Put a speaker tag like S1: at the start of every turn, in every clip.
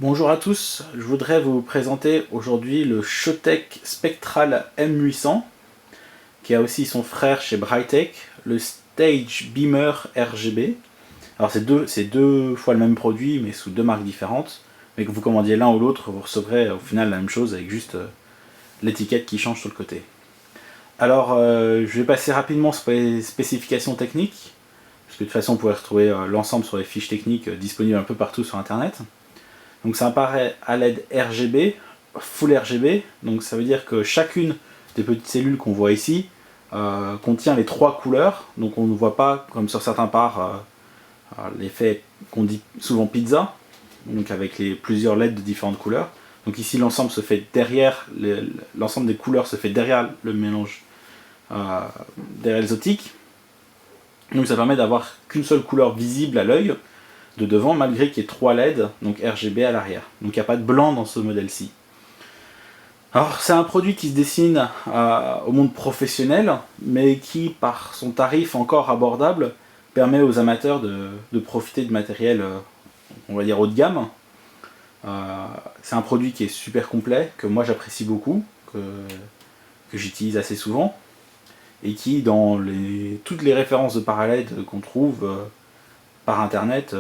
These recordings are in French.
S1: Bonjour à tous, je voudrais vous présenter aujourd'hui le Showtek Spectral M800 qui a aussi son frère chez Brightech, le Stage Beamer RGB. Alors c'est deux fois le même produit mais sous deux marques différentes, mais que vous commandiez l'un ou l'autre, vous recevrez au final la même chose avec juste l'étiquette qui change sur le côté. Alors je vais passer rapidement sur les spécifications techniques, parce que de toute façon vous pouvez retrouver l'ensemble sur les fiches techniques disponibles un peu partout sur internet. Donc c'est un appareil à LED RGB, Full RGB, donc ça veut dire que chacune des petites cellules qu'on voit ici contient les trois couleurs, donc on ne voit pas comme sur certains parts l'effet qu'on dit souvent pizza, donc avec plusieurs LED de différentes couleurs. Donc ici l'ensemble se fait derrière, l'ensemble des couleurs se fait derrière le mélange, derrière les optiques. Donc ça permet d'avoir qu'une seule couleur visible à l'œil de devant, malgré qu'il y ait 3 LED, donc RGB à l'arrière. Donc il n'y a pas de blanc dans ce modèle-ci. Alors c'est un produit qui se destine au monde professionnel, mais qui, par son tarif encore abordable, permet aux amateurs de profiter de matériel, on va dire haut de gamme. C'est un produit qui est super complet, que moi j'apprécie beaucoup, que j'utilise assez souvent, et qui, dans toutes les références de parallèles qu'on trouve par internet,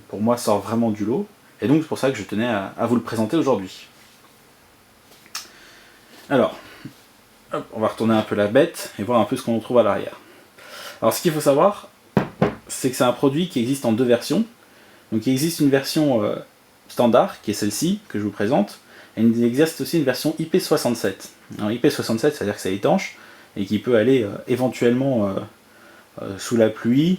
S1: pour moi sort vraiment du lot, et donc c'est pour ça que je tenais à vous le présenter aujourd'hui. Alors, hop, on va retourner un peu la bête et voir un peu ce qu'on trouve à l'arrière. Alors ce qu'il faut savoir, c'est que c'est un produit qui existe en deux versions. Donc il existe une version standard, qui est celle-ci, que je vous présente, et il existe aussi une version IP67. Alors IP67, c'est-à-dire que c'est étanche, et qui peut aller éventuellement sous la pluie,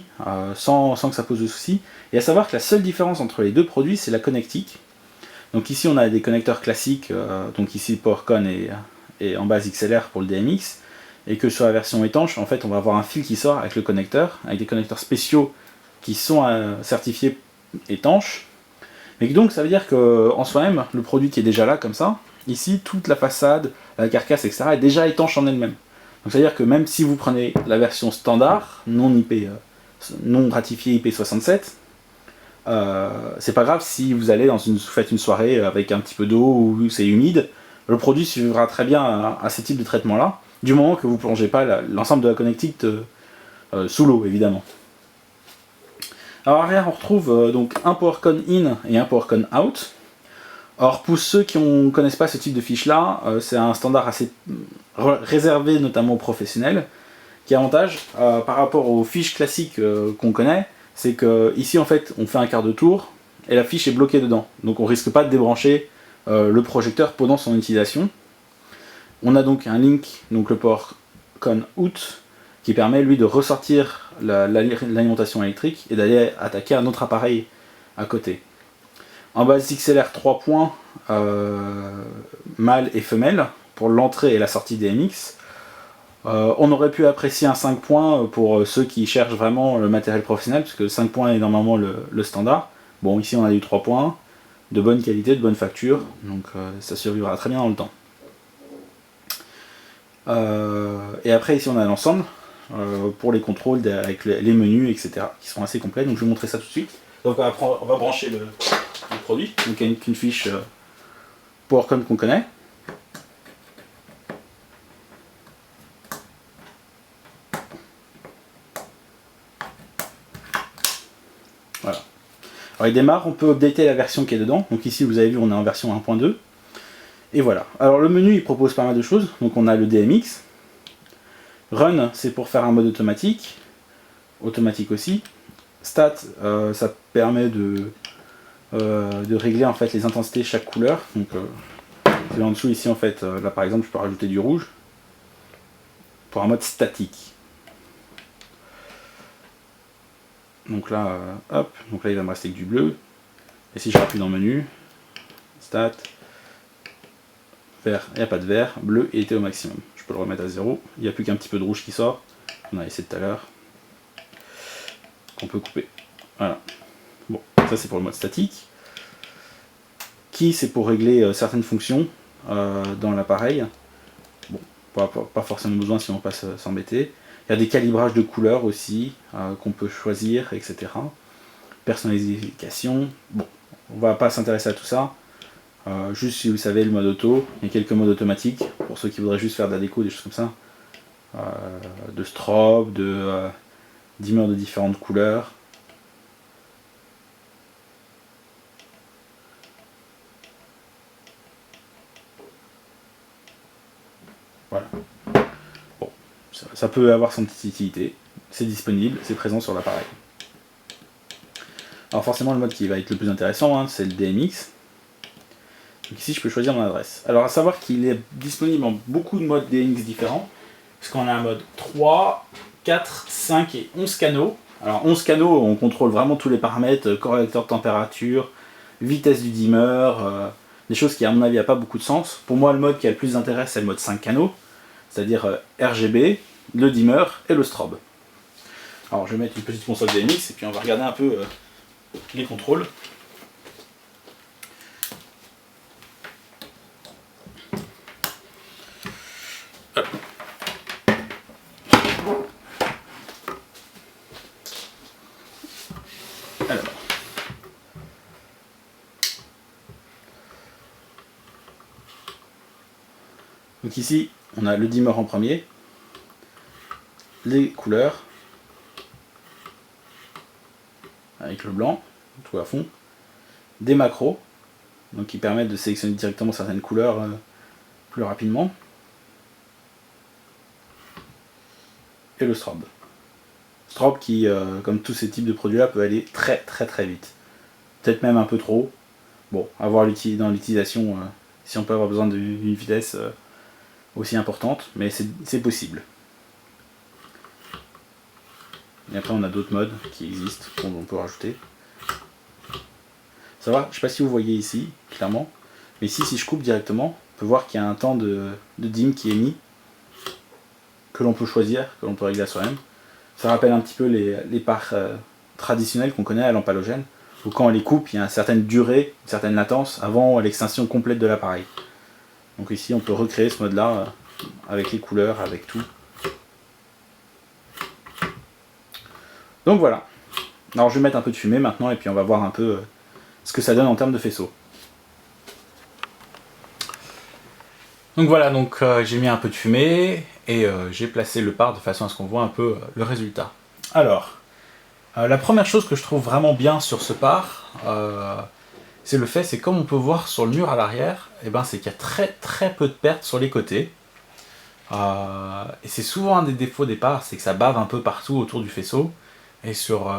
S1: sans que ça pose de soucis. Et à savoir que la seule différence entre les deux produits, c'est la connectique. Donc ici on a des connecteurs classiques, donc ici PowerCon et en base XLR pour le DMX, et que sur la version étanche, en fait on va avoir un fil qui sort avec le connecteur, avec des connecteurs spéciaux qui sont certifiés étanches. Mais donc ça veut dire qu'en soi-même, le produit qui est déjà là comme ça, ici toute la façade, la carcasse, etc. est déjà étanche en elle-même. Donc c'est à dire que même si vous prenez la version standard, non ratifiée IP67, c'est pas grave si vous allez vous faites une soirée avec un petit peu d'eau ou c'est humide, le produit suivra très bien à ce type de traitement là, du moment que vous plongez pas l'ensemble de la connectique sous l'eau évidemment. Alors arrière on retrouve donc un PowerCon in et un PowerCon out. Alors pour ceux qui ne connaissent pas ce type de fiche là, c'est un standard assez réservé notamment aux professionnels, qui a avantage par rapport aux fiches classiques qu'on connaît, c'est que ici en fait on fait un quart de tour et la fiche est bloquée dedans, donc on risque pas de débrancher le projecteur pendant son utilisation. On a donc un link, donc le PowerCon out, qui permet lui de ressortir l'alimentation électrique et d'aller attaquer un autre appareil à côté. En base XLR 3 points, mâle et femelle, pour l'entrée et la sortie des MX. On aurait pu apprécier un 5 points pour ceux qui cherchent vraiment le matériel professionnel, puisque le 5 points est normalement le standard. Bon, ici on a eu 3 points, de bonne qualité, de bonne facture, donc ça survivra très bien dans le temps. Et après ici on a l'ensemble, pour les contrôles avec les menus, etc., qui sont assez complets, donc je vais vous montrer ça tout de suite. Donc on va brancher le produit, donc il y a une fiche PowerCon qu'on connaît. Voilà. Alors il démarre, on peut updater la version qui est dedans, donc ici vous avez vu on est en version 1.2. Et voilà. Alors le menu il propose pas mal de choses, donc on a le DMX. Run c'est pour faire un mode automatique aussi. Stat ça permet de régler en fait les intensités de chaque couleur. Donc en dessous ici en fait, là par exemple je peux rajouter du rouge pour un mode statique. Donc là, hop, donc là il va me rester que du bleu. Et si je rappuie dans le menu, stat, vert, il n'y a pas de vert, bleu était au maximum. Je peux le remettre à 0, il n'y a plus qu'un petit peu de rouge qui sort. On a essayé tout à l'heure. Qu'on peut couper. Voilà. Bon, ça c'est pour le mode statique. Key c'est pour régler certaines fonctions dans l'appareil. Bon, pas forcément besoin si on va pas s'embêter. Il y a des calibrages de couleurs aussi qu'on peut choisir, etc. Personnalisation. Bon, on va pas s'intéresser à tout ça. Juste si vous savez le mode auto, il y a quelques modes automatiques pour ceux qui voudraient juste faire de la déco, des choses comme ça. De strobe, de dimmer de différentes couleurs. Voilà. Bon, ça peut avoir son petite utilité. C'est disponible, c'est présent sur l'appareil. Alors forcément le mode qui va être le plus intéressant, hein, c'est le DMX. Donc ici je peux choisir mon adresse. Alors à savoir qu'il est disponible en beaucoup de modes DMX différents, parce qu'on a un mode 3, 4, 5 et 11 canaux. Alors 11 canaux, on contrôle vraiment tous les paramètres, correcteur de température, vitesse du dimmer, des choses qui à mon avis n'ont pas beaucoup de sens. Pour moi le mode qui a le plus d'intérêt c'est le mode 5 canaux, c'est-à-dire RGB, le dimmer et le strobe. Alors je vais mettre une petite console DMX et puis on va regarder un peu les contrôles. Alors. Donc ici, on a le dimmer en premier, les couleurs, avec le blanc, tout à fond, des macros, donc qui permettent de sélectionner directement certaines couleurs plus rapidement, et le strobe. Strobe qui, comme tous ces types de produits là, peut aller très vite. Peut-être même un peu trop. Bon, à voir dans l'utilisation, si on peut avoir besoin d'une vitesse aussi importante, mais c'est possible. Et après on a d'autres modes qui existent, qu'on peut rajouter. Ça va, je sais pas si vous voyez ici, clairement, mais ici si je coupe directement, on peut voir qu'il y a un temps de dim qui est mis, que l'on peut choisir, que l'on peut régler à soi-même. Ça rappelle un petit peu les parts traditionnelles qu'on connaît à lampe halogène, où quand on les coupe, il y a une certaine durée, une certaine latence avant l'extinction complète de l'appareil. Donc ici on peut recréer ce mode là avec les couleurs, avec tout. Donc voilà. Alors je vais mettre un peu de fumée maintenant et puis on va voir un peu ce que ça donne en termes de faisceau. Donc voilà, donc j'ai mis un peu de fumée et j'ai placé le par de façon à ce qu'on voit un peu le résultat. Alors, la première chose que je trouve vraiment bien sur ce par, c'est le fait, c'est comme on peut voir sur le mur à l'arrière, c'est qu'il y a très peu de pertes sur les côtés. Et c'est souvent un des défauts des pars, c'est que ça bave un peu partout autour du faisceau. Et sur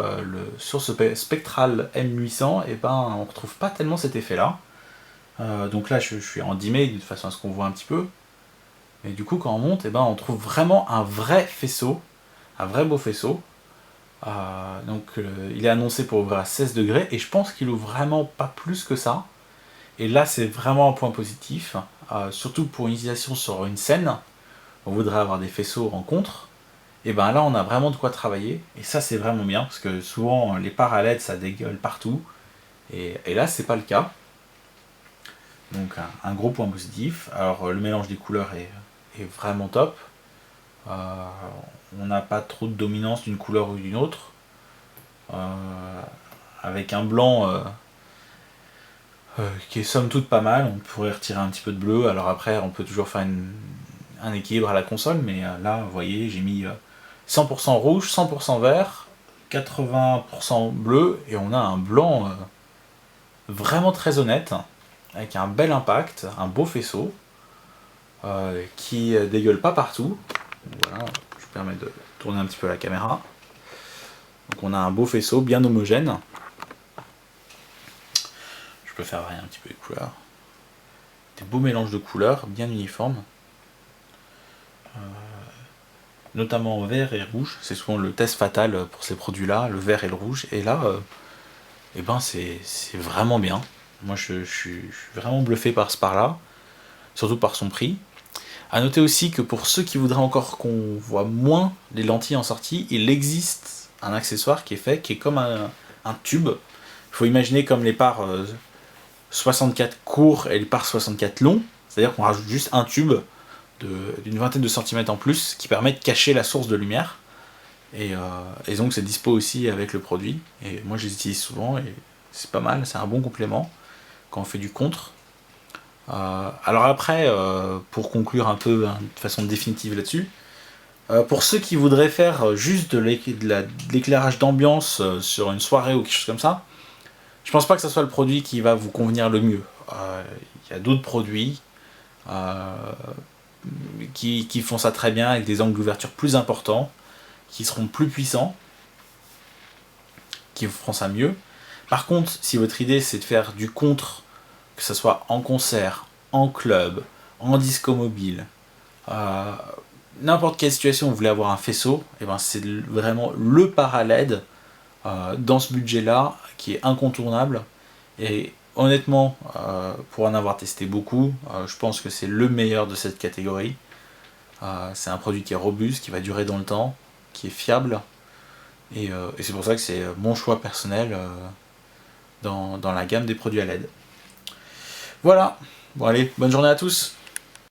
S1: ce Spectral M800, on retrouve pas tellement cet effet-là. Donc là, je suis en dimmé de façon à ce qu'on voit un petit peu. Et du coup, quand on monte, on trouve vraiment un vrai faisceau, un vrai beau faisceau. Il est annoncé pour ouvrir à 16 degrés, et je pense qu'il ouvre vraiment pas plus que ça. Et là, c'est vraiment un point positif, surtout pour une utilisation sur une scène. On voudrait avoir des faisceaux en contre. Et là on a vraiment de quoi travailler, et ça c'est vraiment bien, parce que souvent les parts à LED ça dégueule partout, et là c'est pas le cas. Donc un gros point positif. Alors le mélange des couleurs est vraiment top. On n'a pas trop de dominance d'une couleur ou d'une autre. Avec un blanc qui est somme toute pas mal, on pourrait retirer un petit peu de bleu, alors après on peut toujours faire un équilibre à la console, mais là vous voyez j'ai mis 100% rouge, 100% vert, 80% bleu, et on a un blanc vraiment très honnête, avec un bel impact, un beau faisceau, qui dégueule pas partout. Voilà, je vous permets de tourner un petit peu la caméra. Donc on a un beau faisceau bien homogène. Je peux faire varier un petit peu les couleurs. Des beaux mélanges de couleurs, bien uniformes. Notamment vert et rouge, c'est souvent le test fatal pour ces produits-là, le vert et le rouge. Et là, c'est vraiment bien. Moi, je suis vraiment bluffé par ce par-là, surtout par son prix. A noter aussi que pour ceux qui voudraient encore qu'on voit moins les lentilles en sortie, il existe un accessoire qui est comme un tube. Il faut imaginer comme les parts 64 courts et les parts 64 longs, c'est-à-dire qu'on rajoute juste un tube d'une vingtaine de centimètres en plus qui permet de cacher la source de lumière, et donc c'est dispo aussi avec le produit, et moi je les utilise souvent et c'est pas mal, c'est un bon complément quand on fait du contre. Alors après, pour conclure un peu de façon définitive là-dessus, pour ceux qui voudraient faire juste de l'éclairage d'ambiance sur une soirée ou quelque chose comme ça, je pense pas que ce soit le produit qui va vous convenir le mieux. Il y a d'autres produits qui font ça très bien avec des angles d'ouverture plus importants, qui seront plus puissants, qui vous feront ça mieux. Par contre, si votre idée c'est de faire du contre, que ce soit en concert, en club, en disco mobile, n'importe quelle situation où vous voulez avoir un faisceau, et ben c'est vraiment le para-LED dans ce budget-là qui est incontournable. Et honnêtement, pour en avoir testé beaucoup, je pense que c'est le meilleur de cette catégorie. C'est un produit qui est robuste, qui va durer dans le temps, qui est fiable. Et c'est pour ça que c'est mon choix personnel dans la gamme des produits à LED. Voilà, bon allez, bonne journée à tous.